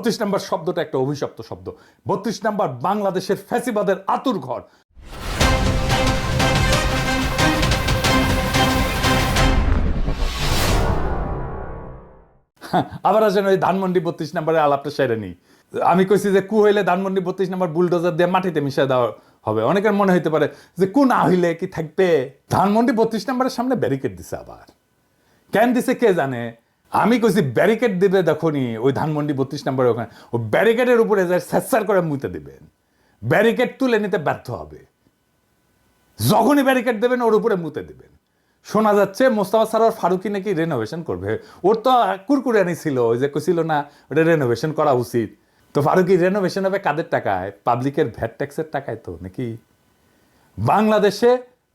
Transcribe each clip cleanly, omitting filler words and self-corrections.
32 নম্বর শব্দটা একটা অভিশপ্ত শব্দ। 32 নম্বর বাংলাদেশের ফ্যাসিবাদের আতুর ঘর। আবার আসেন ওই ধানমন্ডি 32 নম্বরের আলাপটা সেরে নেই। আমি কইছি যে কু হইলে ধানমন্ডি 32 নম্বর বুলডোজার দিয়ে মাটিতে মিশিয়ে দেওয়া হবে। অনেকের মনে হইতে পারে যে কু না হইলে কি থাকবে। ধানমন্ডি 32 নম্বরের সামনে ব্যারিকেড দিছে। আবার কেন দিছে কে জানে। আমি কইছি ব্যারিকেড দিবে, দেখনি ওই ধানমন্ডি 32 নম্বরের ওখানে ও ব্যারিকেডের উপরে যায় স্যার করে মুইতে দিবেন, ব্যারিকেড তুলে নিতে ব্যর্থ হবে। যখনই ব্যারিকেড দেবেন ওর উপরে মুতে দিবেন। শোনা যাচ্ছে মোস্তফা সরোয়ার ফারুকী নাকি রেনোভেশন করবে। ওর তো কুরকুরানি ছিল, ওই যে কইছিল না ওটা রেনোভেশন করা উচিত। তো ফারুকী রেনোভেশন হবে কাদের টাকায়? পাবলিকের ভ্যাট ট্যাক্সের টাকায় তো নাকি। বাংলাদেশে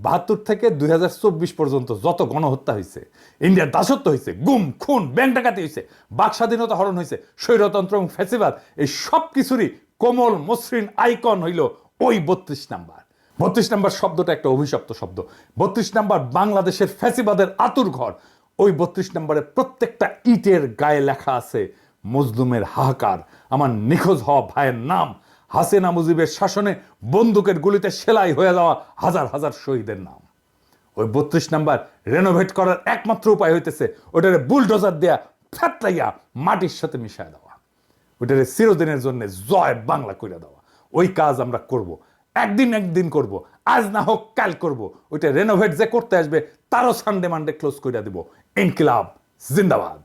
72 থেকে 2024 পর্যন্ত যত গণহত্যা হয়েছে, ইন্ডিয়ার দাসত্ব হয়েছে, গুম খুন ব্যাংক ডাকাতি হয়েছে, বাক স্বাধীনতা হরণ হয়েছে, স্বৈরতন্ত্র এবং ফ্যাসিবাদ, এই সব কিছুরই কোমল মসৃণ আইকন হইল ওই 32 নাম্বার। 32 নম্বর শব্দটা একটা অভিশপ্ত শব্দ। 32 নম্বর বাংলাদেশের ফ্যাসিবাদের আতুর ঘর। ওই 32 নম্বরে প্রত্যেকটা ইটের গায়ে লেখা আছে মজলুমের হাহাকার, আমার নিখোঁজ হওয়া ভাইয়ের নাম, হাসিনা মুজিবের শাসনে বন্দুকের গুলিতে সেলাই হয়ে যাওয়া হাজার হাজার শহীদের নাম। ওই 32 নাম্বার রেনোভেট করার একমাত্র উপায় হইতেছে ওটারে বুলডোজার দেয়া ফ্যাতলাইয়া মাটির সাথে মিশায় দেওয়া, ওটারে চিরদিনের জন্য জয় বাংলা কইরা দেওয়া। ওই কাজ আমরা করব, একদিন করব, আজ না হোক কাল করব। ওইটা রেনোভেট যে করতে আসবে তারও সানডে মানডে ক্লোজ কইরা দিব। ইনকিলাব জিন্দাবাদ।